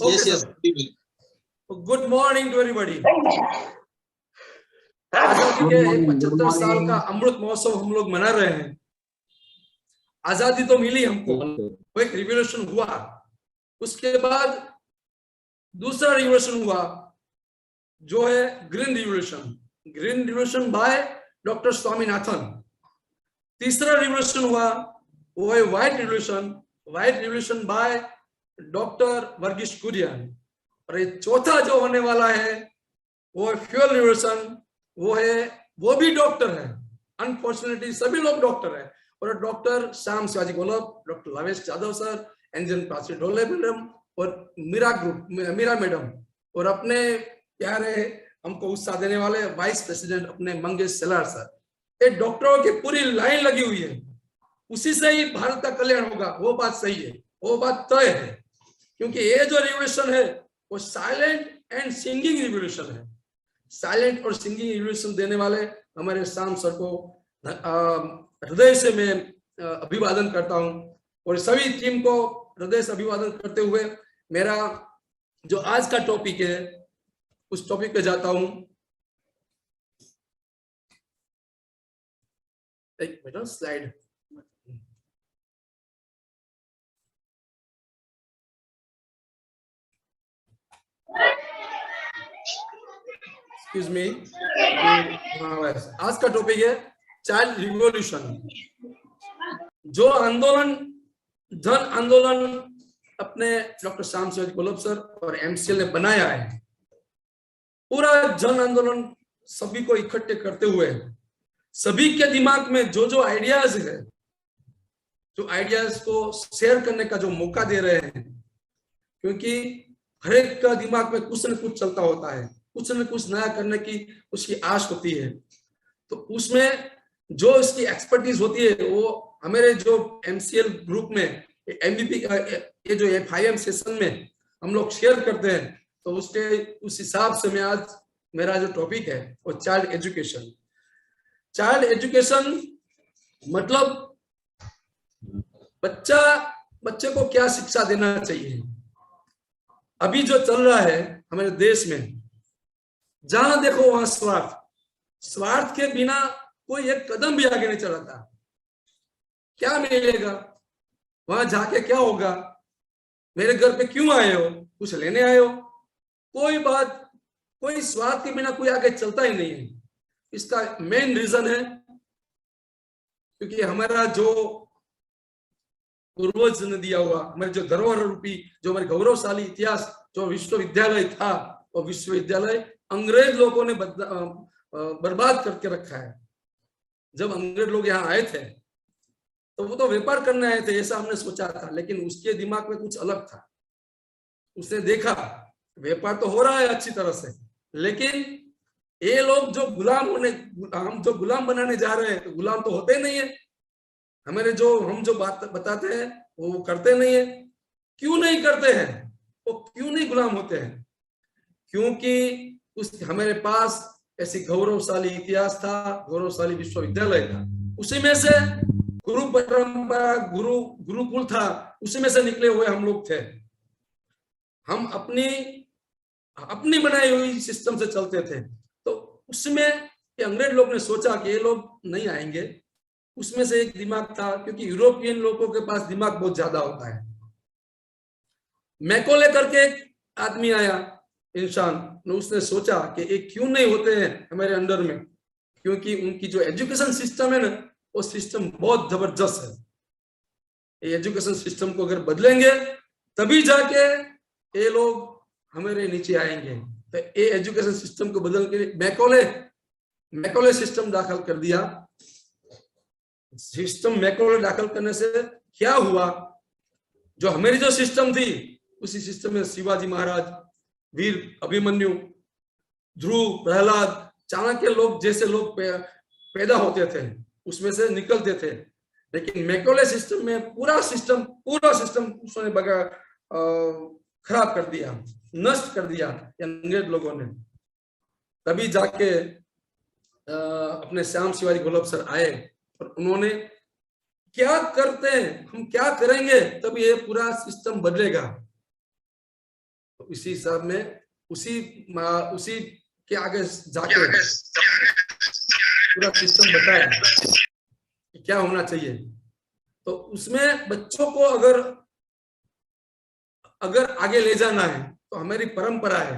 Yes, yes. Good morning to everybody. आजादी के 75 साल का अमृत महोत्सव हम लोग मना रहे हैं। आजादी तो मिली हमको, वो एक रिवॉल्यूशन हुआ, उसके बाद दूसरा रिवॉल्यूशन हुआ जो है green revolution. Green revolution by doctor Swaminathan. तीसरा रिवॉल्यूशन हुआ वो है white revolution. White revolution by doctor Verghese Kurien. और ये चौथा जो होने वाला है वो है फ्यूल रिवॉल्यूशन। वो भी डॉक्टर है। अनफॉर्चुनेटली सभी लोग डॉक्टर है। और doctor Shyam Shivaji गोलब, doctor लवेश Yadav sir, एंजन Prachi Dhole madam और मीरा मैडम और अपने प्यारे हमको उत्साह देने वाले वाइस प्रेसिडेंट अपने मंगेश सेलार सर। ये डॉक्टरों की पूरी लाइन लगी हुई है। उसी से ही भारत का कल्याण होगा, वो बात सही है, वो बात तय है। क्योंकि ये जो रिवॉल्यूशन है वो साइलेंट एंड सिंगिंग रिवॉल्यूशन है। साइलेंट और सिंगिंग रिवॉल्यूशन देने वाले हमारे शाम सर को हृदय से मैं अभिवादन करता हूं और सभी टीम को हृदय से अभिवादन करते हुए मेरा जो आज का टॉपिक है उस टॉपिक पे जाता हूं। एक मिनट, स्लाइड। Excuse me. आज का टॉपिक है चाइल्ड रिवॉल्यूशन। जो आंदोलन, जन आंदोलन अपने डॉक्टर श्याम शिवाजी गोलब सर और एमसीएल ने बनाया है, पूरा जन आंदोलन सभी को इकट्ठे करते हुए सभी के दिमाग में जो जो आइडियाज है, जो आइडियाज को शेयर करने का जो मौका दे रहे हैं। क्योंकि हर एक का दिमाग में कुछ न कुछ चलता होता है, कुछ न कुछ नया करने की उसकी आश होती है। तो उसमें जो इसकी एक्सपर्टीज होती है वो हमारे जो एमसीएल ग्रुप में एमबीपी ये जो FIM सेशन में हम लोग शेयर करते हैं। तो उस हिसाब से मैं आज मेरा जो टॉपिक है वो चाइल्ड एजुकेशन। चाइल्ड एजुकेशन मतलब बच्चे को क्या शिक्षा देना चाहिए। अभी जो चल रहा है हमारे देश में, जहां देखो वहां स्वार्थ के बिना कोई एक कदम भी आगे नहीं चलाता। क्या मिलेगा वहां जाके, क्या होगा, मेरे घर पे क्यों आए हो, कुछ लेने आए हो, कोई बात, कोई स्वार्थ के बिना कोई आगे चलता ही नहीं है। इसका मेन रीजन है क्योंकि हमारा जो पूर्वज ने दिया हुआ, हमारे जो धरोहर रूपी, जो हमारे गौरवशाली इतिहास, जो विश्वविद्यालय था, वो विश्वविद्यालय अंग्रेज लोगों ने बर्बाद करके रखा है। जब अंग्रेज लोग यहाँ आए थे तो वो तो व्यापार करने आए थे ऐसा हमने सोचा था, लेकिन उसके दिमाग में कुछ अलग था। उसने देखा व्यापार तो हो रहा है अच्छी तरह से, लेकिन ये लोग जो हम जो गुलाम बनाने जा रहे हैं, तो गुलाम तो होते नहीं है। हमारे जो हम जो बात बताते हैं वो करते नहीं है। क्यों नहीं करते हैं, वो क्यों नहीं गुलाम होते हैं? क्योंकि हमारे पास ऐसी गौरवशाली इतिहास था, गौरवशाली विश्वविद्यालय था, उसी में से गुरु परंपरा, गुरुकुल था, उसी में से निकले हुए हम लोग थे। हम अपनी बनाई हुई सिस्टम से चलते थे। तो उसमें अंग्रेज लोग ने सोचा कि ये लोग नहीं आएंगे। उसमें से एक दिमाग था, क्योंकि यूरोपियन लोगों के पास दिमाग बहुत ज्यादा होता है। मैकोले करके एक आदमी आया, इंसान, उसने सोचा कि ये क्यों नहीं होते हैं हमारे अंडर में, क्योंकि उनकी जो एजुकेशन सिस्टम है ना, वो सिस्टम बहुत जबरदस्त है। ये एजुकेशन सिस्टम को अगर बदलेंगे तभी जाके ये लोग हमारे नीचे आएंगे। तो ये एजुकेशन सिस्टम को बदल के मैकोले सिस्टम दाखिल कर दिया। सिस्टम मैकोले दाखिल करने से क्या हुआ, जो हमारी जो सिस्टम थी उसी सिस्टम में शिवाजी महाराज, वीर अभिमन्यु, ध्रुव, प्रहलाद, चाणक्य लोग जैसे लोग पैदा होते थे, उसमें से निकलते थे। लेकिन मैकोले सिस्टम में पूरा सिस्टम उसने खराब कर दिया, नष्ट कर दिया अंग्रेज लोगों ने। तभी जाके अपने श्याम शिवाजी गोलब सर आए और उन्होंने क्या करते हैं, हम क्या करेंगे तब ये पूरा सिस्टम बदलेगा। इसी हिसाब में उसी के आगे जाके पूरा सिस्टम बताया कि क्या होना चाहिए। तो उसमें बच्चों को अगर आगे ले जाना है तो हमारी परंपरा है,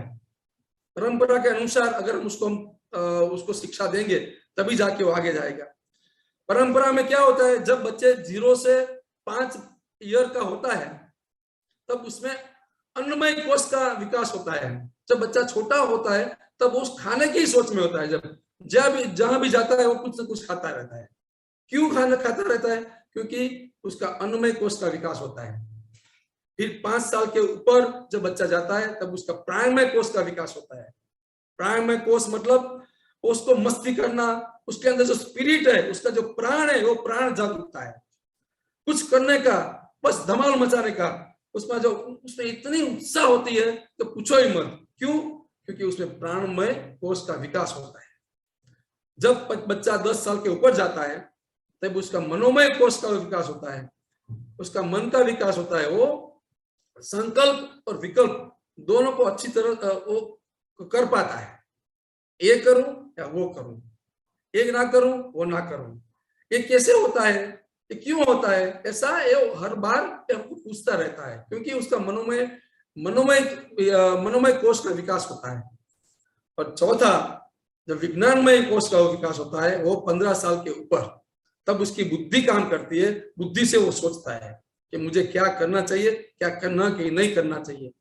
परंपरा के अनुसार अगर हम उसको शिक्षा देंगे तभी जाके वो आगे जाएगा। परंपरा में क्या होता है, जब बच्चे 0 से 5 ईयर का होता है तब उसमें अन्नमय कोश का विकास होता है। जब बच्चा छोटा होता है तब वो उस खाने की सोच में होता है, जब जहां भी जाता है वो कुछ न कुछ खाता रहता है। क्यों खाना खाता रहता है? क्योंकि उसका अन्नमय कोश का विकास होता है। फिर 5 साल के ऊपर जब बच्चा जाता है तब उसका प्राणमय कोश का विकास होता है। प्राणमय कोश मतलब उसको मस्ती करना, उसके अंदर जो स्पिरिट है, उसका जो प्राण है, वो प्राण जाग उठता है कुछ करने का, बस धमाल मचाने का। उसमें इतनी उत्साह होती है तो पूछो ही मत। क्यों? क्योंकि उसमें प्राणमय कोश का विकास होता है। जब बच्चा 10 साल के ऊपर जाता है तब उसका मनोमय कोश का विकास होता है, उसका मन का विकास होता है। वो संकल्प और विकल्प दोनों को अच्छी तरह वो कर पाता है। ये करूं या वो करूं, एक ना करूं वो ना करूं। ये कैसे होता है, ये क्यों होता है ऐसा, ये हर बार हमको पूछता रहता है, क्योंकि उसका मनोमय कोश का विकास होता है। और चौथा, जब विज्ञानमय कोश का विकास होता है वो 15 साल के ऊपर, तब उसकी बुद्धि काम करती है। बुद्धि से वो सोचता है कि मुझे क्या करना चाहिए, क्या करना कि नहीं करना चाहिए।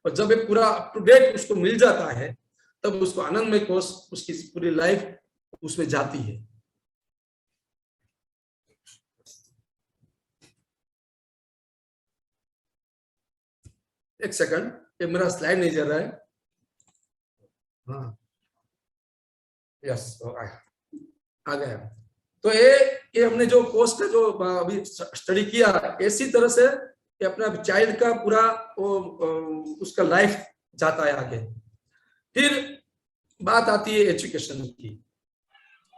और जब ये पूरा अप टू डेट उसको मिल जाता है तब उसको आनंदमय कोश, उसकी पूरी लाइफ उसमें जाती है। एक सेकंड, ये मेरा स्लाइड नहीं जा रहा है। हाँ, यस, आ गया। तो ये हमने जो कोर्स का जो अभी स्टडी किया, ऐसी तरह से कि अपना चाइल्ड का पूरा उसका लाइफ जाता है आगे। फिर बात आती है एजुकेशन की।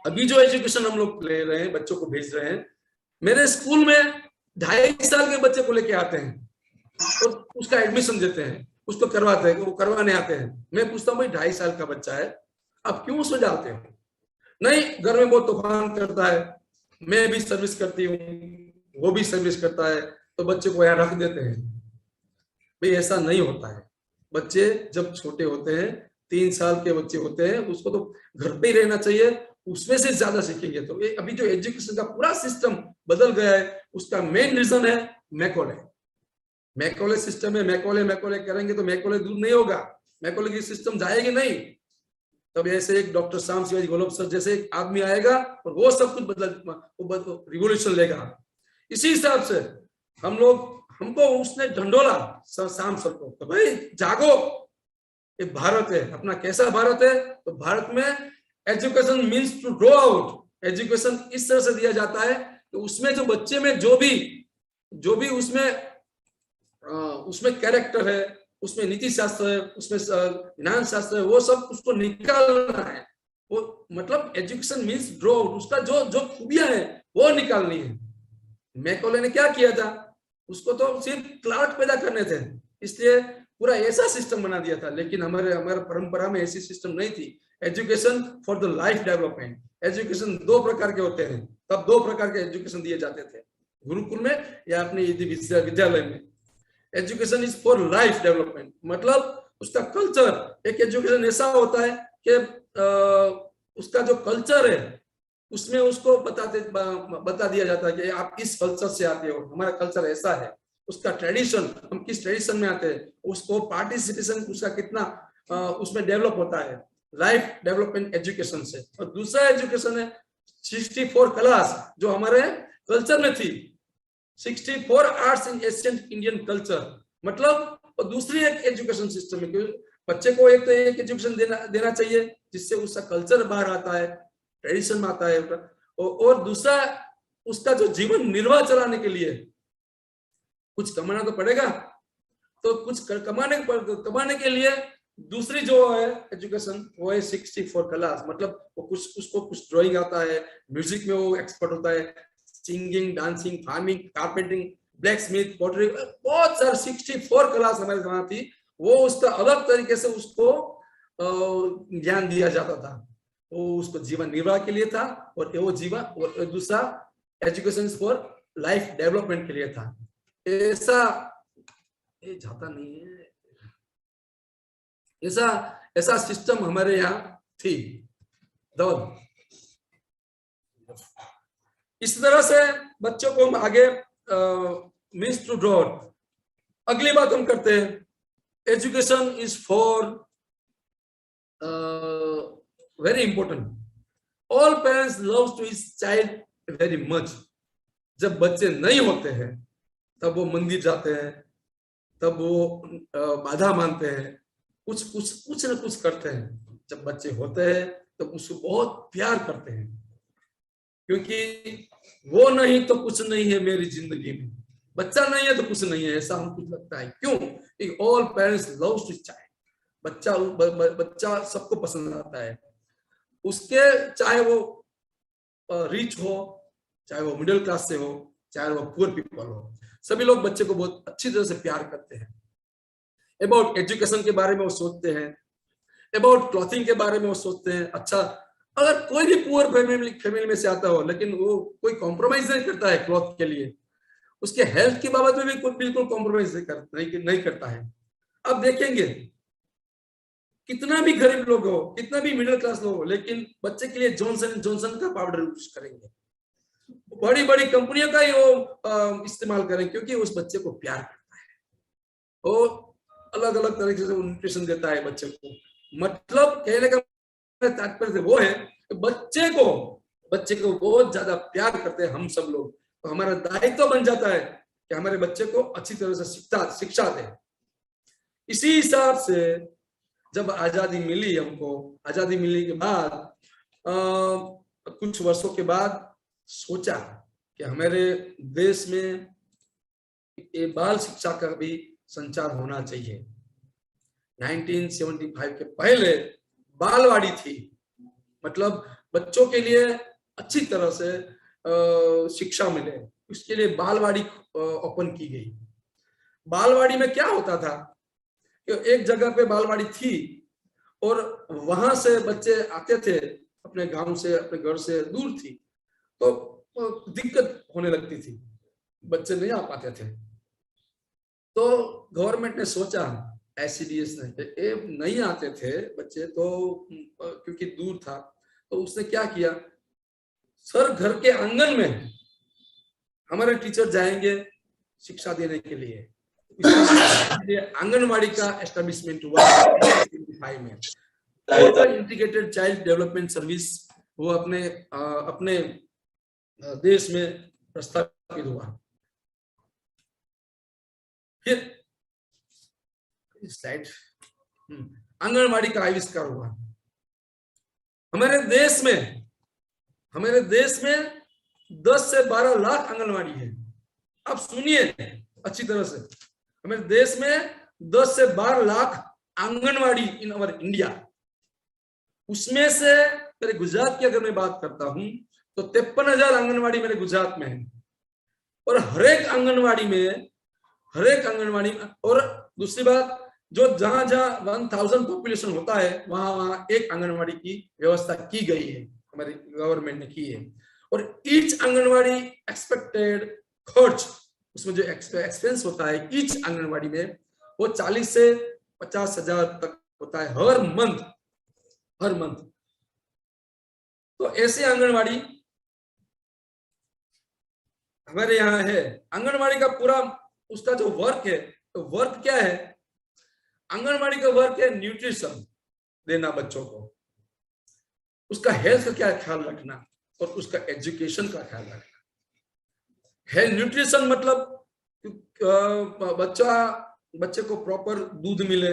अभी जो एजुकेशन हम लोग ले रहे हैं, बच्चों को भेज रहे हैं, मेरे स्कूल में 2.5 साल के बच्चे को लेके आते हैं और उसका एडमिशन देते हैं, उसको करवाते हैं, वो करवाने आते हैं। मैं पूछता हूँ भाई 2.5 साल का बच्चा है, आप क्यों उसमें डालते हो? नहीं, घर में बहुत तूफान करता है, मैं भी सर्विस करती हूँ, वो भी सर्विस करता है, तो बच्चे को यहाँ रख देते हैं। भाई ऐसा नहीं होता है। बच्चे जब छोटे होते हैं, 3 साल के बच्चे होते हैं, उसको तो घर पे ही रहना चाहिए, उसमें से ज्यादा सीखेंगे। तो ये अभी जो एजुकेशन का पूरा सिस्टम बदल गया है, उसका मेन रीजन है मैकॉले सिस्टम है। मैकॉले करेंगे तो मैकॉले दूर नहीं होगा, मैकॉले की सिस्टम जाएगी नहीं। तब ऐसे एक डॉक्टर श्याम शिवाजी गोलब सर जैसे एक आदमी आएगा और वो सब कुछ रिवोल्यूशन लेगा। इसी हिसाब से हमको उसने ढंढोला श्याम सर को, तो भाई जागो, ये भारत है अपना। कैसा भारत है? तो भारत में education means to draw out. Education इस तरह से दिया जाता है कि उसमें जो बच्चे में जो भी उसमें कैरेक्टर है, उसमें नीति शास्त्र है, उसमें ज्ञान शास्त्र है, वो सब उसको निकालना है। वो मतलब एजुकेशन मीन्स ड्रॉ आउट, उसका जो खूबियां है वो निकालनी है। मैकॉले ने क्या किया था, उसको तो सिर्फ क्लार्क पैदा करने थे, इसलिए पूरा ऐसा सिस्टम बना दिया था। लेकिन हमारे परंपरा में ऐसी सिस्टम नहीं थी। Education for the life development. Education 2 प्रकार के होते हैं, तब 2 प्रकार के एजुकेशन दिए जाते थे, गुरुकुल में या अपने विद्यालय में। Education is for life development, मतलब उसका कल्चर। एक एजुकेशन ऐसा होता है कि उसका जो कल्चर है उसमें उसको बता दिया जाता है कि आप इस कल्चर से आते हो, हमारा कल्चर ऐसा है। उसका ट्रेडिशन, हम किस ट्रेडिशन में आते हैं, उसको पार्टिसिपेशन उसका कितना उसमें डेवलप होता है, लाइफ डेवलपमेंट एजुकेशन से। और दूसरा एजुकेशन है 64 क्लास, जो हमारे कल्चर में थी, 64 arts in ancient Indian culture. मतलब और दूसरी एक एजुकेशन सिस्टम है। बच्चे को एक तो एक एजुकेशन देना चाहिए जिससे उसका कल्चर बाहर आता है, ट्रेडिशन में आता है। और दूसरा, उसका जो जीवन निर्वाह चलाने के लिए कुछ कमाना तो पड़ेगा, तो कुछ कमाने के लिए दूसरी जो है एजुकेशन वो है 64 क्लास। मतलब वो उसको कुछ ड्राइंग आता है, म्यूजिक में वो एक्सपर्ट होता है, singing, dancing, farming, carpentry, black Smith, pottery, बहुत सारे 64 क्लास हमारे वहां थी। वो उसका अलग तरीके से उसको ज्ञान दिया जाता था। वो उसको जीवन निर्वाह के लिए था, और वो जीवन, और दूसरा एजुकेशन फॉर लाइफ डेवलपमेंट के लिए था। ऐसा ये जाता नहीं है, ऐसा ऐसा सिस्टम हमारे यहाँ थी। दौड़ इस तरह से बच्चों को हम आगे मीन्स टू ड्रॉट। अगली बात हम करते हैं, education is for very important. All parents love to his child very much. जब बच्चे नहीं होते हैं तब वो मंदिर जाते हैं, तब वो बाधा मानते हैं, कुछ न कुछ करते हैं। जब बच्चे होते हैं तो उसको बहुत प्यार करते हैं, क्योंकि वो नहीं तो कुछ नहीं है मेरी जिंदगी में। बच्चा नहीं है तो कुछ नहीं है, ऐसा हमको लगता है। क्यों? All parents love to child. बच्चा सबको पसंद आता है, उसके चाहे वो रिच हो, चाहे वो मिडिल क्लास से हो, चाहे वो पुअर पीपल हो, सभी लोग बच्चे को बहुत अच्छी तरह से प्यार करते हैं। अबाउट एजुकेशन के बारे में वो सोचते हैं, अबाउट क्लॉथिंग के बारे में वो सोचते हैं। अच्छा, अगर कोई भी पुअर फैमिली में से आता हो, लेकिन वो कोई कॉम्प्रोमाइज नहीं करता है क्लॉथ के लिए, उसके हेल्थ की बाबत में भी कोई बिल्कुल कॉम्प्रोमाइज नहीं करता है। अब देखेंगे कितना भी गरीब लोग हो, कितना भी मिडिल क्लास लोग हो, लेकिन बच्चे के लिए जॉनसन का पाउडर यूज करेंगे, बड़ी बड़ी कंपनियों का ही वो इस्तेमाल करें, क्योंकि उस बच्चे को प्यार करता है। वो अलग अलग तरीके से न्यूट्रिशन देता है बच्चे को। मतलब कहने का तात्पर्य वो है कि बच्चे को बहुत ज्यादा प्यार करते हैं हम सब लोग। तो हमारा दायित्व बन जाता है कि हमारे बच्चे को अच्छी तरह से शिक्षा दें। इसी हिसाब से जब आजादी मिली हमको, आजादी मिलने के बाद कुछ वर्षों के बाद सोचा कि हमारे देश में बाल शिक्षा का भी संचार होना चाहिए। 1975 के पहले बालवाड़ी थी, मतलब बच्चों के लिए अच्छी तरह से शिक्षा मिले, उसके लिए बालवाड़ी ओपन की गई। बालवाड़ी में क्या होता था कि एक जगह पे बालवाड़ी थी और वहां से बच्चे आते थे, अपने गांव से, अपने घर से दूर थी, तो दिक्कत होने लगती थी, बच्चे नहीं आ पाते थे। तो गवर्नमेंट ने सोचा, एससीडीएस ने, नहीं आते थे बच्चे तो क्योंकि दूर था, तो उसने क्या किया, सर घर के आंगन में हमारे टीचर जाएंगे शिक्षा देने के लिए। आंगनवाड़ी का एस्टेब्लिशमेंट हुआ में। इंटीग्रेटेड चाइल्ड डेवलपमेंट सर्विस वो अपने देश में प्रस्तावित हुआ। फिर स्लाइड, आंगनवाड़ी का आविष्कार हुआ। हमारे देश में 10 से 12 लाख आंगनवाड़ी है। अब सुनिए अच्छी तरह से, हमारे देश में 10 से 12 लाख आंगनवाड़ी इन अवर इंडिया। उसमें से मेरे गुजरात की अगर मैं बात करता हूं तो 53,000 आंगनवाड़ी मेरे गुजरात में है। और हर एक आंगनवाड़ी में, और दूसरी बात, जो जहां 1000 पॉपुलेशन होता है वहां एक आंगनवाड़ी की व्यवस्था की गई है, हमारी गवर्नमेंट ने की है। और ईच आंगनवाड़ी एक्सपेक्टेड खर्च, उसमें जो एक्सपेंस होता है ईच आंगनवाड़ी में, वो 40 से 50,000 तक होता है हर मंथ। तो ऐसे आंगनवाड़ी हमारे यहाँ है। आंगनवाड़ी का पूरा उसका जो वर्क है, तो वर्क क्या है, आंगनवाड़ी का वर्क है न्यूट्रिशन देना बच्चों को, उसका हेल्थ का क्या ख्याल रखना, और उसका एजुकेशन का ख्याल रखना। हेल्थ न्यूट्रिशन मतलब बच्चे को प्रॉपर दूध मिले,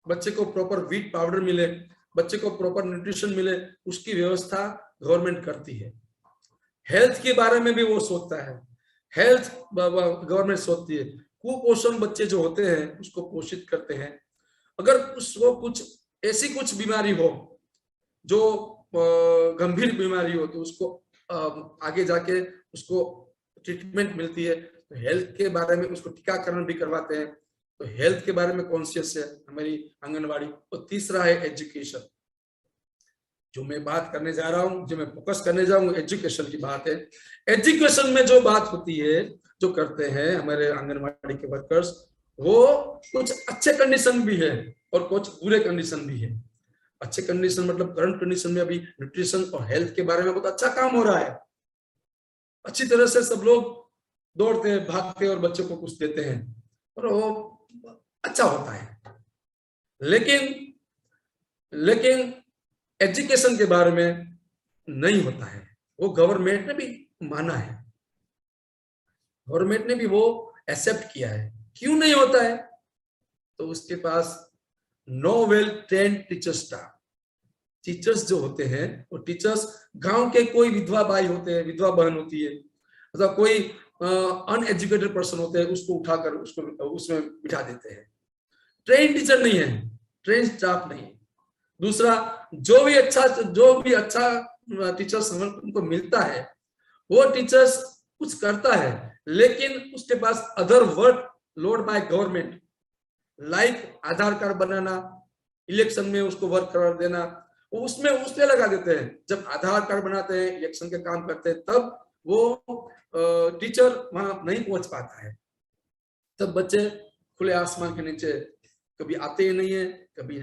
बच्चे को प्रॉपर व्हीट पाउडर मिले, बच्चे को प्रॉपर न्यूट्रिशन मिले, उसकी व्यवस्था गवर्नमेंट करती है। हेल्थ के बारे में भी वो सोचता है, हेल्थ गवर्नमेंट सोचती है। कुपोषण बच्चे जो होते हैं उसको पोषित करते हैं। अगर उसको कुछ बीमारी हो जो गंभीर बीमारी हो, तो उसको आगे जाके उसको ट्रीटमेंट मिलती है। तो हेल्थ के बारे में उसको टीकाकरण भी करवाते हैं, तो हेल्थ के बारे में कॉन्शियस है हमारी आंगनवाड़ी। और तीसरा है एजुकेशन। जो मैं बात करने जा रहा हूं, जो मैं फोकस करने जा रहा हूं, एजुकेशन की बात है। एजुकेशन में जो बात होती है, जो करते हैं हमारे आंगनवाड़ी के वर्कर्स, वो कुछ अच्छे कंडीशन भी है और कुछ बुरे कंडीशन भी है। अच्छे कंडीशन मतलब करंट कंडीशन में अभी न्यूट्रिशन और हेल्थ के बारे में बहुत अच्छा काम हो रहा है। अच्छी तरह से सब लोग दौड़ते हैं, भागते हैं और बच्चों को कुछ देते हैं और वो अच्छा होता है। लेकिन एजुकेशन के बारे में नहीं होता है। वो गवर्नमेंट ने भी माना है, गवर्नमेंट ने भी वो एक्सेप्ट किया है। क्यों नहीं होता है? तो उसके पास no well trained teacher staff. Teachers जो होते हैं वो टीचर्स गांव के कोई विधवा भाई होते हैं, विधवा बहन होती है, अथवा कोई अनएजुकेटेड पर्सन होते हैं, उसको उठाकर उसको उसमें बिठा देते हैं। ट्रेन टीचर नहीं है, ट्रेन स्टाफ नहीं है। दूसरा, जो भी अच्छा टीचर्स उनको मिलता है, वो टीचर्स कुछ करता है, लेकिन उसके पास other work load by government, like Aadhaar card बनाना, इलेक्शन में उसको वर्क करा देना, उसमें लगा देते हैं। जब आधार कार्ड बनाते हैं, इलेक्शन के काम करते हैं, तब वो टीचर वहां नहीं पहुंच पाता है। तब बच्चे खुले आसमान के नीचे कभी आते ही नहीं है, कभी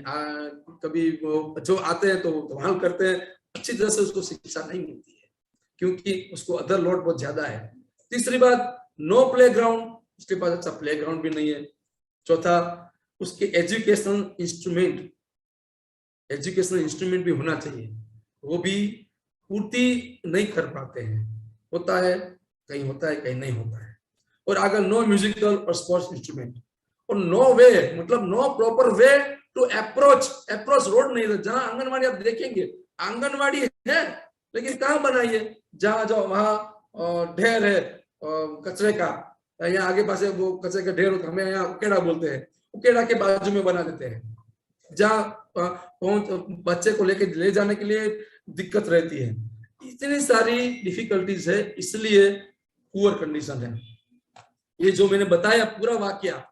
वो जो आते हैं तो धमाल करते हैं, अच्छी तरह से उसको शिक्षा नहीं मिलती है क्योंकि उसको अदर लोड बहुत ज्यादा है। तीसरी बात, नो प्लेग्राउंड, उसके पास अच्छा प्लेग्राउंड भी नहीं है। चौथा, उसके एजुकेशनल इंस्ट्रूमेंट भी होना चाहिए, वो भी पूर्ति नहीं कर पाते हैं। होता है कहीं, होता है कहीं नहीं होता है। और अगर नो म्यूजिकल और स्पोर्ट्स इंस्ट्रूमेंट, और नो वे मतलब no proper way to approach road नहीं है। जहां आंगनवाड़ी आप देखेंगे, आंगनवाड़ी है लेकिन कहां बनाई है? जहां जाओ वहां ढेर है कचरे का, यहाँ आगे पास वो कचरे का ढेर होता है, हमें यहाँ उकेड़ा बोलते हैं, उकेड़ा के बाजू में बना देते हैं, जहाँ बच्चे को लेके ले जाने के लिए दिक्कत रहती है। इतनी सारी डिफिकल्टीज है, इसलिए पुअर कंडीशन है। ये जो मैंने बताया पूरा वाक्य,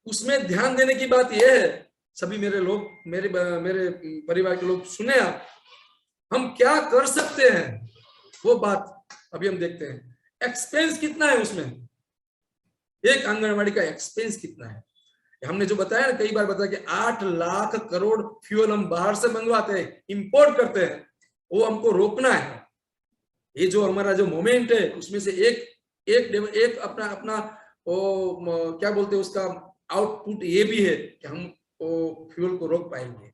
उसमें ध्यान देने की बात यह है, सभी मेरे लोग, मेरे परिवार के लोग सुने आप, हम क्या कर सकते हैं वो बात अभी हम देखते हैं। एक्सपेंस कितना है उसमें, एक आंगनवाड़ी का एक्सपेंस कितना है? हमने जो बताया ना, कई बार बताया कि 8 लाख करोड़ फ्यूल हम बाहर से मंगवाते हैं, इंपोर्ट करते हैं, वो हमको रोकना है। ये जो हमारा जो मोमेंट है, उसमें से एक अपना वो क्या बोलते हैं, उसका आउटपुट ये भी है कि हम वो फ्यूल को रोक पाएंगे।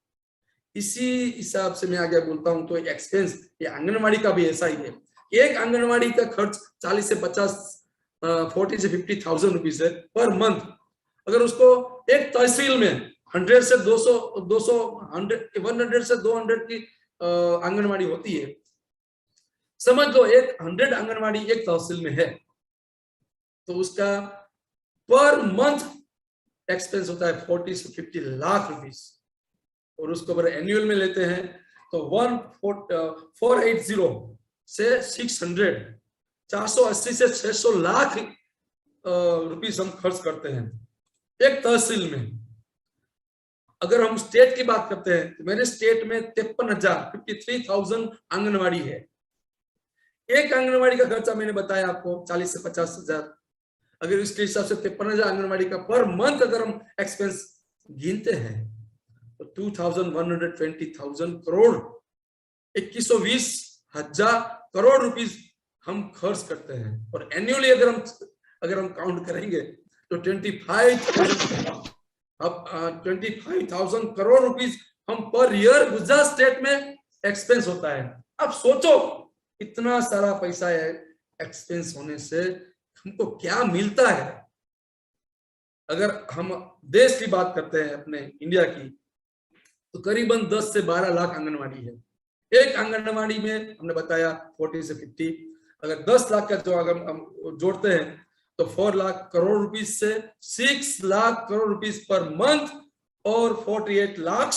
इसी हिसाब से मैं आगे बोलता हूं तो एक्सपेंस, ये आंगनवाड़ी का भी ऐसा ही है। एक आंगनवाड़ी का खर्च 40 से 50 40 से 50,000 रुपीज है पर मंथ। अगर उसको एक तहसील में 100 से 100 से 200 की आंगनवाड़ी होती है, समझ लो 100 आंगनवाड़ी एक तहसील में है, तो उसका पर मंथ एक्सपेंस होता है 40 से 50 लाख रुपीस। और उसको अगर एनुअल में लेते हैं तो 480 से 600, 480 से 600 लाख रुपीस हम खर्च करते हैं एक तहसील में। अगर हम स्टेट की बात करते हैं तो मेरे स्टेट में 53,000 आंगनवाड़ी है। एक आंगनवाड़ी का खर्चा मैंने बताया आपको 40 से 50,000। अगर इसके हिसाब से 53,000 आंगनवाड़ी का पर मंथ अगर हम एक्सपेंस गिनते हैं तो 2,120,000 करोड़, 2120,000 करोड़ रुपीस हम खर्च करते हैं। और एनुअली अगर हम काउंट करेंगे तो 25,000 करोड़ रुपीस हम पर ईयर गुजरात स्टेट में एक्सपेंस होता है। अब सोचो इतना सारा पैसा है, एक्सपेंस होने से हमको क्या मिलता है? अगर हम देश की बात करते हैं अपने इंडिया की, तो करीबन 10 से 12 लाख आंगनवाड़ी है। एक आंगनवाड़ी में हमने बताया 40 से 50, अगर 10 लाख का जो अगर हम जोड़ते हैं तो 4 लाख करोड़ रुपीस से 6 lakh crore rupees per month, और 48 लाख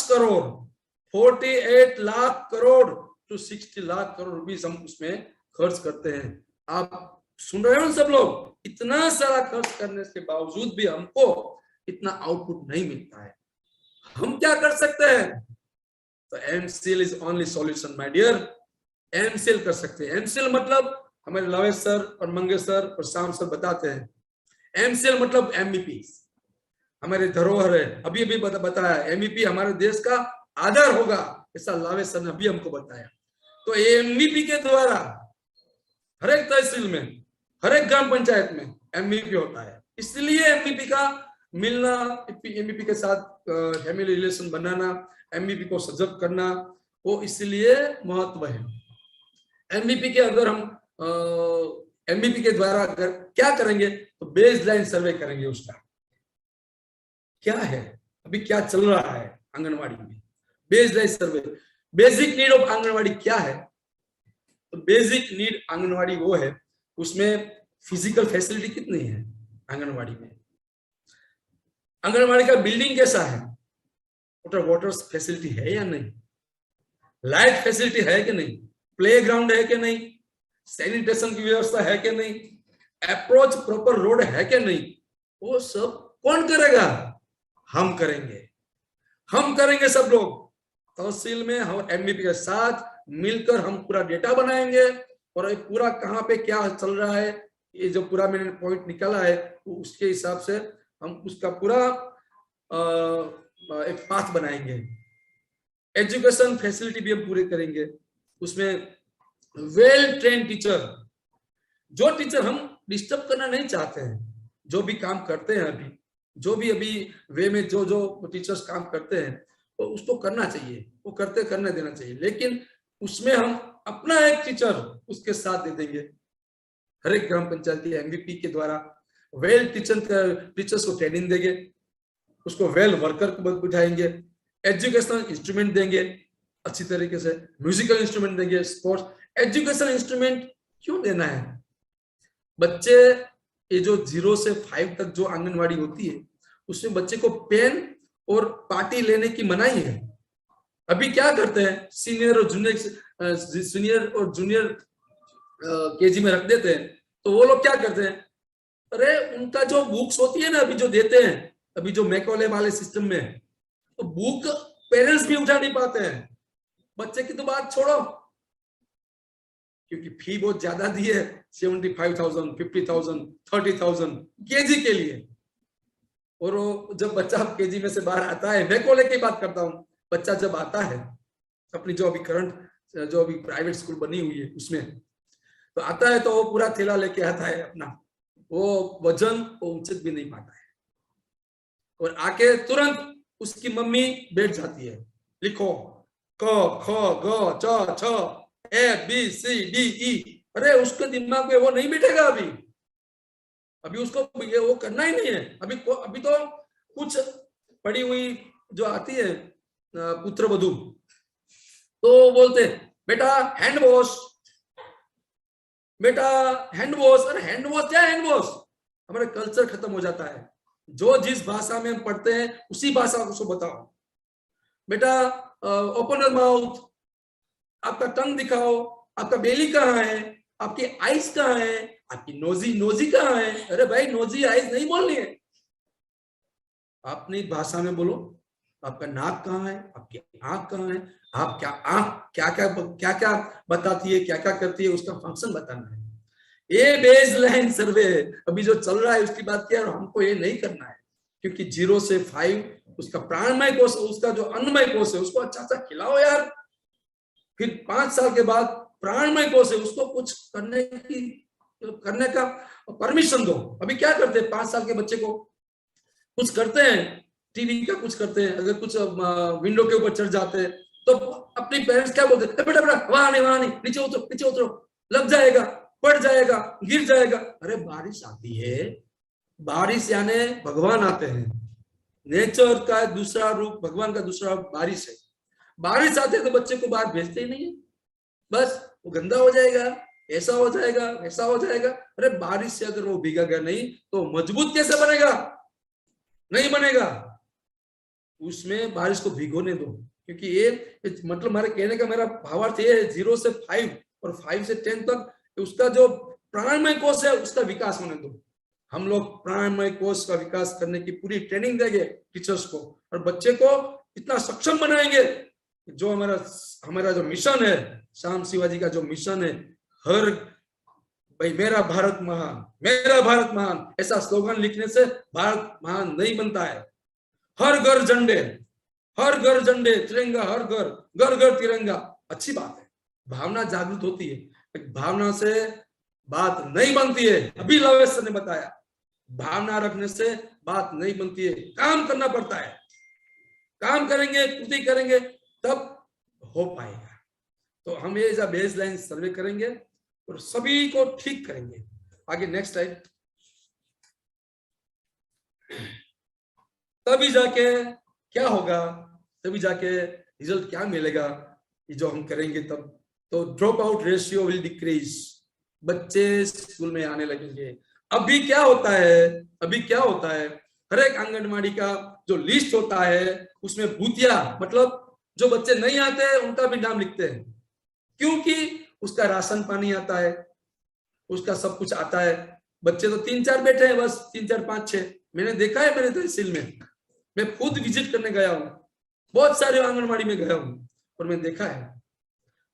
करोड़ टू 60 लाख करोड़ रुपीस हम उसमें खर्च करते हैं। आप सुन रहे हो सब लोग, इतना सारा खर्च करने के बावजूद भी हमको इतना आउटपुट नहीं मिलता है। हम क्या कर सकते हैं? तो MCL is only solution my dear. MCL कर सकते हैं। एमसीएल मतलब हमारे लवेश सर और मंगेश सर और श्याम सर बताते हैं, एमसीएल मतलब एमवीपी हमारे धरोहर है। अभी अभी बताया एमवीपी हमारे देश का आधार होगा, ऐसा लावेश सर ने अभी हमको बताया। तो एमवीपी के द्वारा हर एक तहसील में, हर एक ग्राम पंचायत में एमवीपी होता है। इसलिए एमवीपी का मिलना, एमवीपी के साथ फैमिली रिलेशन बनाना, एमवीपी को सजग करना, वो इसलिए महत्व है। एमवीपी के अगर हम एमवीपी के द्वारा अगर क्या करेंगे तो बेस लाइन सर्वे करेंगे, उसका क्या है, अभी क्या चल रहा है आंगनवाड़ी में, base line survey. Basic need of anganwadi क्या है? तो बेसिक नीड आंगनवाड़ी वो है, उसमें फिजिकल फैसिलिटी कितनी है आंगनवाड़ी में, आंगनवाड़ी का बिल्डिंग कैसा है, वाटर फैसिलिटी है या नहीं, लाइट फैसिलिटी है कि नहीं, प्ले ग्राउंड है कि नहीं, सैनिटेशन की व्यवस्था है कि नहीं, अप्रोच प्रॉपर रोड है कि नहीं, वो सब कौन करेगा? हम करेंगे, हम करेंगे सब लोग तहसील में। हम एमवीपी के साथ मिलकर हम पूरा डेटा बनाएंगे और पूरा कहाँ पे क्या चल रहा है, ये जो पूरा मैंने पॉइंट निकाला है उसके हिसाब से हम उसका पूरा एक पाथ बनाएंगे। एजुकेशन फैसिलिटी भी हम पूरे करेंगे, उसमें वेल ट्रेन टीचर, जो टीचर हम डिस्टर्ब करना नहीं चाहते हैं, जो भी काम करते हैं अभी, जो भी अभी वे में जो जो टीचर्स काम करते हैं तो उसको करना चाहिए, वो करने देना चाहिए, लेकिन उसमें हम अपना एक टीचर उसके साथ दे देंगे। हर एक ग्राम पंचायत के एमवीपी के द्वारा वेल टीचर्स को ट्रेनिंग देंगे, उसको वेल वर्कर को बिठाएंगे, एजुकेशनल इंस्ट्रूमेंट देंगे अच्छी तरीके से, म्यूजिकल इंस्ट्रूमेंट देंगे, स्पोर्ट्स। एजुकेशनल इंस्ट्रूमेंट क्यों देना है? बच्चे ये जो 0 से 5 तक जो आंगनवाड़ी होती है उसमें बच्चे को पेन और पार्टी लेने की मनाही है। अभी क्या करते हैं, सीनियर और जूनियर केजी में रख देते हैं, तो वो लोग क्या करते हैं, अरे उनका जो बुक्स होती है ना अभी जो देते हैं, अभी जो मैकॉले वाले सिस्टम में, तो बुक पेरेंट्स भी उठा नहीं पाते हैं। बच्चे की तो बात छोड़ो, क्योंकि फी बहुत ज्यादा दी है, 75,000, 50,000, 30,000 केजी के लिए। और वो जब बच्चा केजी में से बाहर आता है, मैकॉले की बात करता हूँ, बच्चा जब आता है अपनी जो अभी करंट जो अभी प्राइवेट स्कूल बनी हुई है उसमें, तो आता है तो वो पूरा थैला लेके आता है अपना, वो वजन वो उचित भी नहीं पाता है, और आके तुरंत उसकी मम्मी बैठ जाती है, लिखो क ख ग च छ A B C D E. अरे उसके दिमाग में वो नहीं बैठेगा, अभी उसको वो करना ही नहीं है। अभी तो कुछ पड़ी हुई जो आती है पुत्र वधू, तो बोलते बेटा हैंड वॉश, बेटा हैंड वॉश। अरे हैंड वॉश क्या हैंड वॉश? हमारा कल्चर खत्म हो जाता है। जो जिस भाषा में हम पढ़ते हैं उसी भाषा को बताओ। बेटा ओपन योर माउथ, आपका टंग दिखाओ, आपका बेली कहाँ है, आपकी आईज कहाँ है, आपकी नोजी कहाँ है। अरे भाई नोजी आईज नहीं बोलनी है, अपनी भाषा में बोलो। आपका नाक कहाँ है, आपकी आंख कहाँ है, आप क्या आंख क्या क्या बताती है, क्या क्या करती है, उसका फंक्शन बताना है। ये बेस लाइन सर्वे अभी जो चल रहा है उसकी बात किया, और हमको ये नहीं करना है, क्योंकि 0 से 5 उसका प्राणमय कोष, उसका जो अन्नमय कोष है उसको अच्छा सा खिलाओ यार। फिर 5 साल के बाद प्राणमय कोष है उसको कुछ करने का परमिशन दो। अभी क्या करते हैं, 5 साल के बच्चे को कुछ करते हैं, टीवी का कुछ करते हैं, अगर कुछ विंडो के ऊपर चढ़ जाते हैं तो अपने पेरेंट्स क्या बोलते हैं, बेटा बेटा वहां नहीं, नीचे उतरो, लग जाएगा, पड़ जाएगा, गिर जाएगा। अरे बारिश आती है, बारिश यानी भगवान आते हैं, नेचर का दूसरा रूप, भगवान का दूसरा रूप बारिश है। बारिश आते तो बच्चे को बाहर भेजते ही नहीं है, बस वो गंदा हो जाएगा, ऐसा हो जाएगा, वैसा हो जाएगा। अरे बारिश से अगर वो भीगेगा नहीं तो मजबूत कैसे बनेगा? नहीं बनेगा। उसमें बारिश को भिगोने दो, क्योंकि ये मतलब हमारे कहने का मेरा भावार्थ ये है, 0 से 5 और 5 से 10 तक उसका जो प्राणमय कोष है उसका विकास होने दो। हम लोग प्राणमय कोश का विकास करने की पूरी ट्रेनिंग देंगे टीचर्स को, और बच्चे को इतना सक्षम बनाएंगे। जो हमारा जो मिशन है, श्याम शिवाजी का जो मिशन है, हर भाई मेरा भारत महान, मेरा भारत महान, ऐसा स्लोगन लिखने से भारत महान नहीं बनता है। हर घर झंडे, हर घर झंडे, तिरंगा हर घर, घर घर तिरंगा, अच्छी बात है, भावना जागृत होती है। भावना से बात नहीं बनती है, अभी लवेश सर ने बताया, भावना रखने से बात नहीं बनती है, काम करना पड़ता है। काम करेंगे, कृति करेंगे, तब हो पाएगा। तो हम ये बेसलाइन सर्वे करेंगे और सभी को ठीक करेंगे। आगे नेक्स्ट स्लाइड। तभी जाके क्या होगा, तभी जाके रिजल्ट क्या मिलेगा, ये जो हम करेंगे तब। तो drop out ratio will decrease, बच्चे स्कूल में आने लगेंगे। अभी क्या होता है, अभी क्या होता है, हर एक आंगनवाड़ी का जो लिस्ट होता है उसमें भूतिया, मतलब जो बच्चे नहीं आते उनका भी नाम लिखते हैं, क्योंकि उसका राशन पानी आता है, उसका सब कुछ आता है। बच्चे तो 3-4 बैठे हैं बस, 3-4, 5-6, मैंने देखा है, मैंने तहसील में, मैं खुद विजिट करने गया हूँ, बहुत सारे आंगनवाड़ी में गया हूँ और मैं देखा है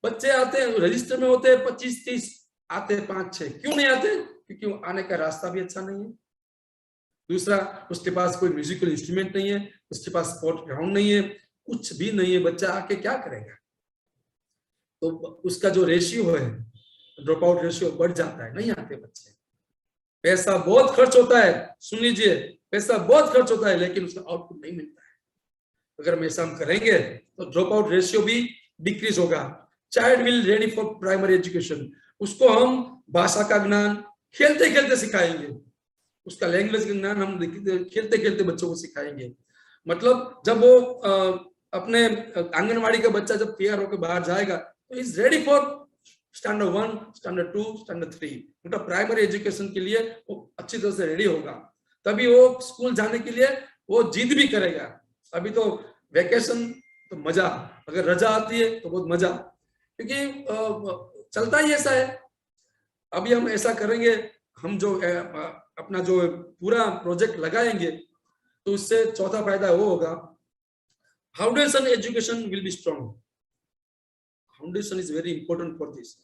बच्चे आते हैं, रजिस्टर में होते हैं 25-30, आते हैं 5-6, क्यों नहीं आते? क्योंकि आने का रास्ता भी अच्छा नहीं है। दूसरा, उसके पास कोई म्यूजिकल इंस्ट्रूमेंट नहीं है, उसके पास स्पोर्ट ग्राउंड नहीं है, कुछ भी नहीं है, बच्चा आके क्या करेगा? तो उसका जो रेशियो है, ड्रॉप आउट रेशियो बढ़ जाता है, नहीं आते बच्चे। पैसा बहुत खर्च होता है, सुन लीजिए, पैसा बहुत खर्च होता है, लेकिन उसका आउटपुट नहीं मिलता है। अगर हम ऐसा हम करेंगे तो ड्रॉप आउट रेशियो भी डिक्रीज होगा। Child will ready for primary education, उसको हम भाषा का ज्ञान खेलते खेलते सिखाएंगे, उसका लैंग्वेज का ज्ञान हम खेलते खेलते बच्चों को सिखाएंगे। मतलब जब वो अपने आंगनवाड़ी का बच्चा जब तैयार होकर बाहर जाएगा तो is ready for standard 1, standard 2, standard 3, मतलब प्राइमरी एजुकेशन के लिए वो अच्छी तरह से रेडी होगा, तभी वो स्कूल जाने के लिए वो जिद भी करेगा। अभी तो वेकेशन तो मजा, अगर रजा आती है तो बहुत मजा, क्योंकि चलता ही ऐसा है। अभी हम ऐसा करेंगे, हम जो अपना जो पूरा प्रोजेक्ट लगाएंगे तो उससे चौथा फायदा वो होगा, foundation education will be strong. Foundation is very important for this.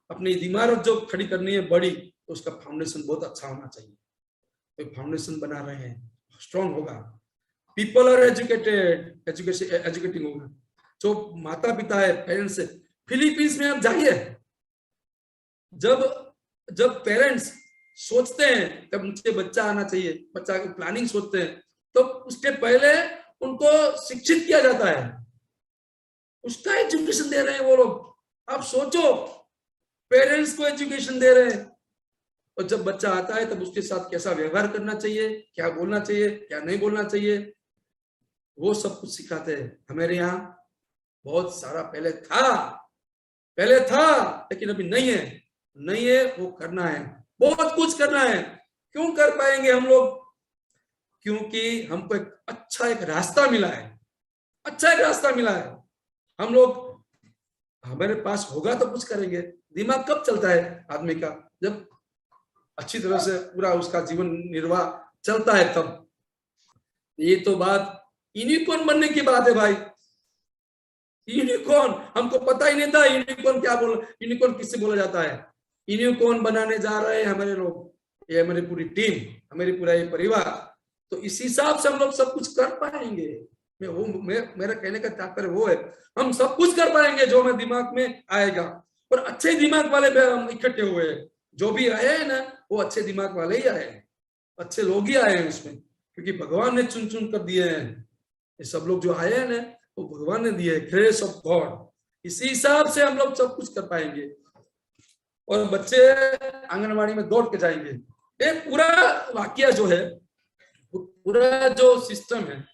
अपनी इमारत जो खड़ी करनी है बड़ी, तो उसका फाउंडेशन बहुत अच्छा होना चाहिए। तो फाउंडेशन बना रहे हैं, स्ट्रॉन्ग होगा। पीपल आर एजुकेटेड, एजुकेटिंग होगा। जो माता पिता है, पेरेंट्स है, फिलीपींस में आप जाइए, जब पेरेंट्स सोचते हैं तब मुझे बच्चा आना चाहिए, बच्चा की प्लानिंग सोचते हैं, तो उसके पहले उनको शिक्षित किया जाता है, उसका एजुकेशन दे रहे हैं वो लोग। आप सोचो, पेरेंट्स को एजुकेशन दे रहे हैं, और जब बच्चा आता है तब उसके साथ कैसा व्यवहार करना चाहिए, क्या बोलना चाहिए, क्या नहीं बोलना चाहिए, वो सब कुछ सिखाते हैं। हमारे यहाँ बहुत सारा पहले था, लेकिन अभी नहीं है, वो करना है, बहुत कुछ करना है। क्यों कर पाएंगे हम लोग? क्योंकि हमको एक रास्ता मिला है, हम लोग, हमारे पास होगा तो कुछ करेंगे। दिमाग कब चलता है आदमी का? जब अच्छी तरह से पूरा उसका जीवन निर्वाह चलता है तब। ये तो बात यूनिकॉर्न बनने की बात है भाई। यूनिकॉर्न, हमको पता ही नहीं था यूनिकॉर्न क्या यूनिकॉर्न किससे बोला जाता है। यूनिकॉर्न बनाने जा रहे हैं हमारे लोग, ये हमारी पूरी टीम, हमारी पूरा ये परिवार। तो इस हिसाब से हम लोग सब कुछ कर पाएंगे। मेरा कहने का तात्पर्य वो है, हम सब कुछ कर पाएंगे जो हमें दिमाग में आएगा। और अच्छे दिमाग वाले हम इकट्ठे हुए हैं, जो भी आए हैं ना वो अच्छे दिमाग वाले ही आए हैं, अच्छे लोग ही आए हैं उसमें, क्योंकि भगवान ने चुन कर दिए हैं। ये सब लोग जो आए हैं ना वो भगवान ने दिए, ग्रेस ऑफ गॉड। इसी हिसाब से हम लोग सब कुछ कर पाएंगे और बच्चे आंगनवाड़ी में दौड़ के जाएंगे। ये पूरा वाकया जो है, पूरा जो सिस्टम है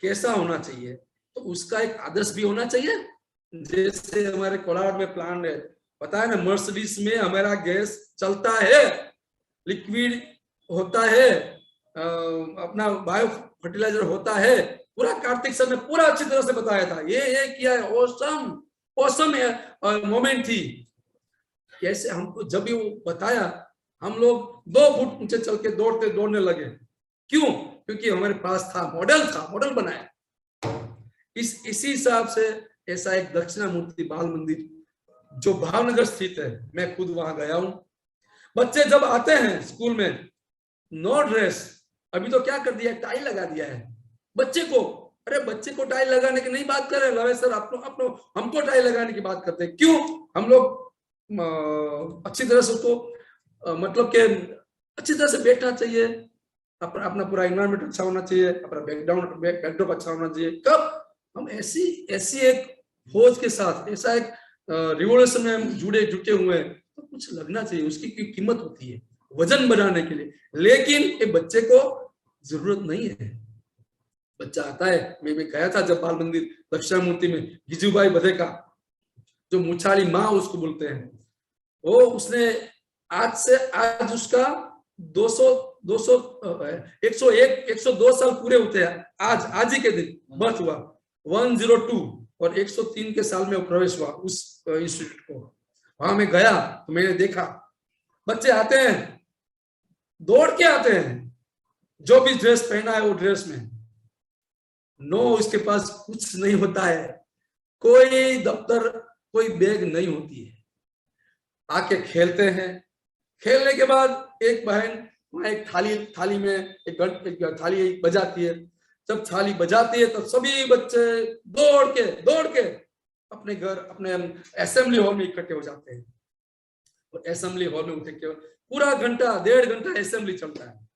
कैसा होना चाहिए, तो उसका एक आदर्श भी होना चाहिए। जैसे हमारे कोलार में प्लांट है, पता है ना, मर्सिडीज में हमारा गैस चलता है, लिक्विड होता है, अपना बायो फर्टिलाइजर होता है। पूरा कार्तिक सर ने पूरा अच्छी तरह से बताया था, ये किया है, ऑसम मोमेंट थी। कैसे हमको जब भी वो बताया हम लोग 2 फुट ऊंचे चल के दौड़ने लगे। क्यों? क्योंकि हमारे पास था, मॉडल बनाया। इसी हिसाब से ऐसा एक दक्षिणामूर्ति बाल मंदिर जो भावनगर स्थित है, मैं खुद वहां गया हूं। बच्चे जब आते हैं स्कूल में, नो ड्रेस, अभी तो क्या कर दिया, टाई लगा दिया है बच्चे को। अरे बच्चे को टाई लगाने की नहीं बात कर रहे लवे सर, अपनो हमको टाई लगाने की बात करते हैं। क्यों? हम लोग अच्छी तरह से उसको मतलब के अच्छी तरह से बैठना चाहिए, अपना पूरा एनवायरमेंट अच्छा होना चाहिए, अपना बैकड्रॉप अच्छा होना चाहिए। कब हम ऐसी एक फौज के साथ, ऐसा एक रिवॉल्यूशन में हम जुटे हुए हैं, तो कुछ लगना चाहिए, उसकी कीमत होती है वजन बढ़ाने के लिए। लेकिन ये बच्चे को जरूरत नहीं है। बच्चा आता है, मैं गया था जब बाल मंदिर दक्षिणामूर्ति में, गिजूभाई बधेका, जो मुछाली माँ उसको बोलते हैं, वो उसने आज उसका 102 साल पूरे होते हैं। आज ही के दिन बर्थ हुआ, 102, और 103 के साल में वो प्रवेश हुआ उस इंस्टीट्यूट को। वहां में गया तो मैंने देखा बच्चे आते हैं, दौड़ के आते हैं, जो भी ड्रेस पहना है वो ड्रेस में, नो उसके पास कुछ नहीं होता है, कोई दफ्तर कोई बैग नहीं होती है। आके खेलते हैं, खेलने के बाद एक बहन वहां एक थाली में एक थाली बजाती है। जब थाली बजाती है तब सभी बच्चे दौड़ के अपने घर, अपने असेंबली हॉल में इकट्ठे हो जाते हैं। और असेंबली हॉल में उठे के पूरा घंटा 1.5 घंटा असेंबली चलता है।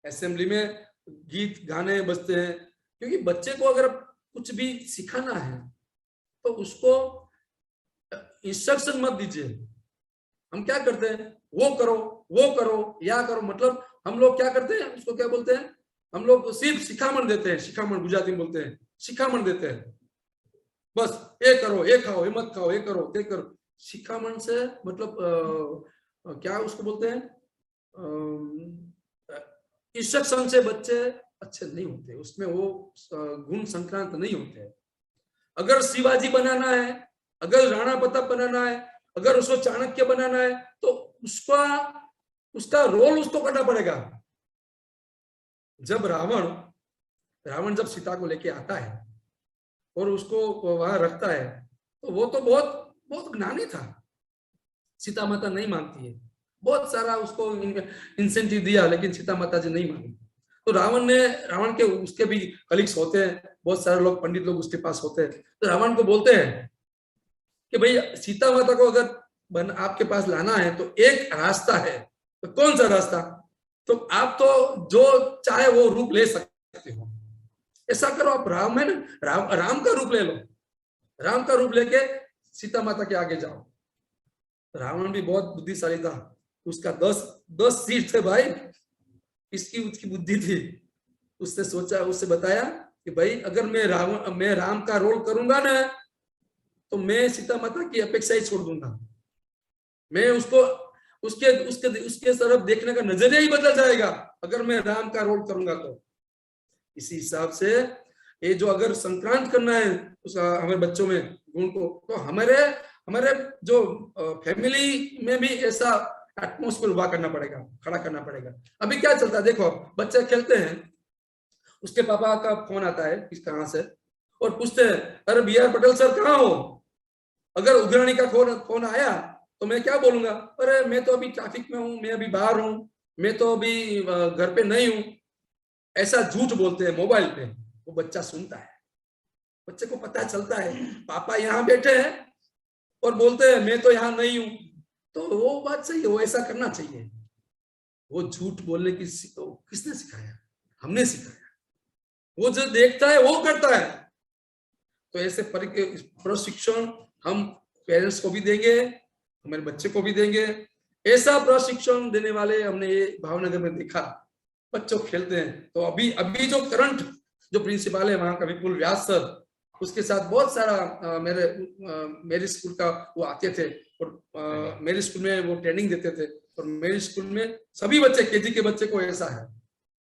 असेंबली में गीत गाने बजते हैं, क्योंकि बच्चे को अगर कुछ भी सिखाना है तो उसको इंस्ट्रक्शन मत दीजिए। हम क्या करते हैं, वो करो या करो, मतलब हम लोग क्या करते हैं, उसको क्या बोलते हैं, हम लोग सिर्फ शिखामण देते हैं, शिखामण गुजराती में बोलते हैं, शिखामण देते हैं। बस ये करो, ये खाओ, ये मत खाओ, ये करो, ये करो। शिखामण से मतलब क्या उसको बोलते हैं, इंस्ट्रक्शन से बच्चे अच्छे नहीं होते, उसमें वो गुण संक्रांत नहीं होते। अगर शिवाजी बनाना है, अगर राणा प्रताप बनाना है, अगर उसको चाणक्य बनाना है, तो उसका रोल उसको करना पड़ेगा। जब रावण जब सीता को लेके आता है और उसको वहां रखता है, तो वो तो बहुत बहुत ज्ञानी था। सीता माता नहीं मानती है, बहुत सारा उसको इंसेंटिव दिया, लेकिन सीता माता जी नहीं मानी। तो रावण के उसके भी कलीग्स होते हैं, बहुत सारे लोग, पंडित लोग उसके पास होते हैं। तो रावण को बोलते हैं कि भाई सीता माता को अगर आपके पास लाना है तो एक रास्ता है। तो कौन सा रास्ता? तो आप तो जो चाहे वो रूप ले सकते हो, ऐसा करो, आप राम है ना, राम का रूप ले लो, राम का रूप लेके सीता माता के आगे जाओ। रावण भी बहुत बुद्धिशाली था, उसका 10 सीट थे भाई, उसकी बुद्धि थी। उससे बताया कि भाई अगर मैं राम का रोल करूंगा ना, तो मैं सीता माता की अपेक्षा ही छोड़ दूंगा। मैं उसके तरफ देखने का नजरिया ही बदल जाएगा अगर मैं राम का रोल करूंगा तो। इसी हिसाब से ये जो अगर संक्रांत करना है हमारे बच्चों में गुण को, तो हमारे जो फैमिली में भी ऐसा एटमोस्फेयर उभा करना पड़ेगा, खड़ा करना पड़ेगा। अभी क्या चलता है देखो, बच्चे खेलते हैं, उसके पापा का फोन आता है किस कहां से, और पूछते हैं अरे BR पटेल सर कहाँ हो। अगर उग्राणी का फोन आया तो मैं क्या बोलूंगा, अरे मैं तो अभी ट्रैफिक में हूँ, मैं अभी बाहर हूँ, मैं तो अभी घर पे नहीं हूँ। ऐसा झूठ बोलते हैं मोबाइल पे। वो बच्चा सुनता है, बच्चे को पता चलता है पापा यहाँ बैठे हैं और बोलते हैं मैं तो यहाँ नहीं हूँ। तो वो बात सही है, वो ऐसा करना चाहिए। वो झूठ बोलने की किसने सिखाया? हमने सिखाया। वो जो देखता है वो करता है। तो ऐसे प्रशिक्षण हम पेरेंट्स को भी देंगे, हमारे बच्चे को भी देंगे। ऐसा प्रशिक्षण देने वाले हमने ये भावनगर में देखा। बच्चों खेलते हैं तो अभी जो करंट जो प्रिंसिपल है वहां का विपुल व्यास सर, उसके साथ बहुत सारा मेरे स्कूल का वो आते थे और मेरे स्कूल में वो ट्रेनिंग देते थे। और मेरे स्कूल में सभी बच्चे, केजी के बच्चे को ऐसा है,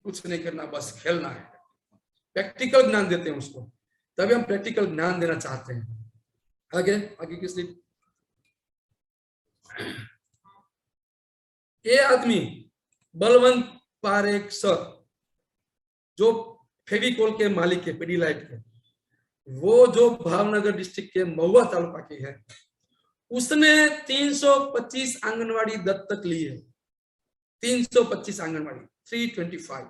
कुछ नहीं करना, बस खेलना है। प्रैक्टिकल ज्ञान देते हैं उसको, तभी हम प्रैक्टिकल ज्ञान देना चाहते हैं। आगे की स्लिप। ये आदमी बलवंत पारेख सर, जो फेविकोल के मालिक है, पेडीलाइट के, वो जो भावनगर डिस्ट्रिक्ट के महुआ तालुका की है, उसने 325 आंगनवाड़ी दत्तक ली है। 325 आंगनवाड़ी, 325।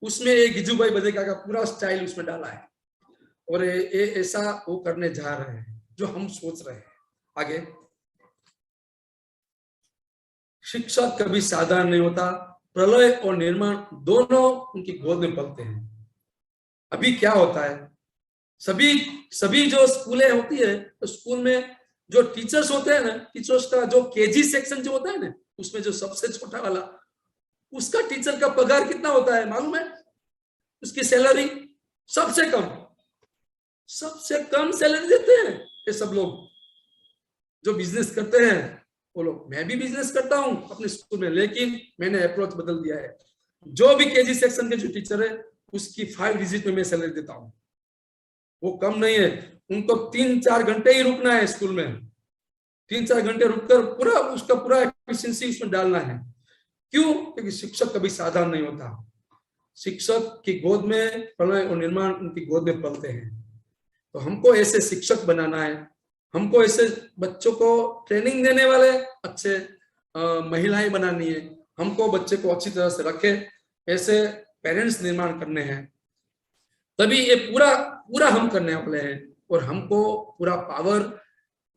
उसमें एक गिजूभाई बदेका का पूरा स्टाइल उसमें डाला है। और ये ऐसा वो करने जा रहे हैं जो हम सोच रहे हैं। आगे, शिक्षक कभी साधारण नहीं होता। प्रलय और निर्माण दोनों उनकी गोद में पलते हैं। अभी क्या होता है, सभी जो स्कूलें होती है, तो स्कूल में जो टीचर्स होते हैं ना, टीचर्स का जो केजी सेक्शन जो होता है ना, उसमें जो सबसे छोटा वाला, उसका टीचर का पगार कितना होता है मालूम है? उसकी सैलरी सबसे कम सैलरी देते हैं ये सब लोग जो बिजनेस करते हैं वो लोग। मैं भी बिजनेस करता हूं अपने स्कूल में, लेकिन मैंने अप्रोच बदल दिया है। जो भी केजी सेक्शन के जो टीचर है, उसकी 5 डिजिट में मैं सैलरी देता हूं। वो कम नहीं है। उनको 3-4 घंटे ही रुकना है स्कूल में। 3-4 घंटे रुककर पूरा उसका पूरा एफिशिएंसी उसमें डालना है। क्यों? क्योंकि शिक्षक कभी साधारण नहीं होता। शिक्षक की गोद में प्रलय और निर्माण उनकी गोद में पलते हैं। तो हमको ऐसे शिक्षक बनाना है, हमको ऐसे बच्चों को ट्रेनिंग देने वाले अच्छे महिलाएं बनानी है, हमको बच्चे को अच्छी तरह से रखे, ऐसे पेरेंट्स निर्माण करने हैं। तभी ये पूरा हम करने वाले हैं। और हमको पूरा पावर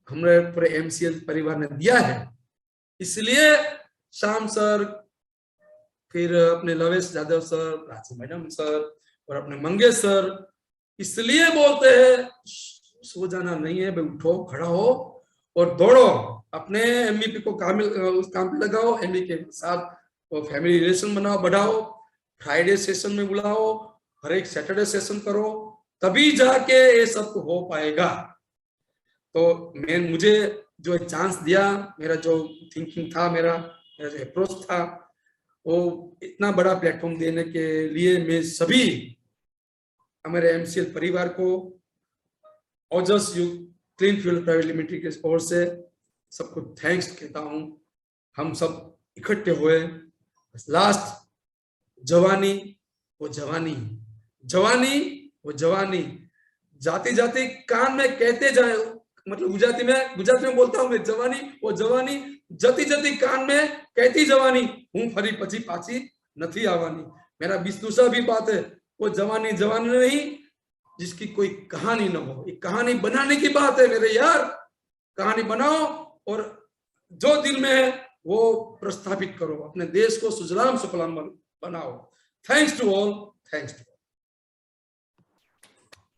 हमारे पूरे एमसीएल परिवार ने दिया है। इसलिए श्याम सर, फिर अपने लवेश यादव सर, राजी मैडम सर और अपने मंगेश सर इसलिए बोलते हैं सो जाना नहीं है भाई, उठो, खड़ा हो और दौड़ो, अपने एमबीपी को उस काम पे लगाओ, एमबी के साथ फैमिली रिलेशन बनाओ, बढ़ाओ, फ्राइडे सेशन में बुलाओ, हर एक सैटरडे सेशन करो, तभी जाके ये सब हो पाएगा। तो मुझे जो चांस दिया, मेरा जो थिंकिंग था, मेरा जो अप्रोच था, वो इतना बड़ा प्लेटफॉर्म देने के लिए मैं सभी हमारे एमसीएल परिवार को, ओजस क्लीन फ्यूल प्राइवेट लिमिटेड के ओर से सबको थैंक्स कहता हूं। हम सब इकट्ठे हुए, लास्ट जवानी वो जवानी जाती जाती कान में कहते जाए, मतलब गुजराती में बोलता हूं मैं, जवानी वो जवानी जती जती कान में कहती जवानी, हूं फरी पची पाची नथी आवानी। मेरा दूसरा भी बात है, वो जवानी नहीं जिसकी कोई कहानी न हो। एक कहानी बनाने की बात है मेरे यार, कहानी बनाओ और जो दिल में है वो प्रस्थापित करो, अपने देश को सुजलाम सुफलाम बनाओ। Thanks to all, thanks to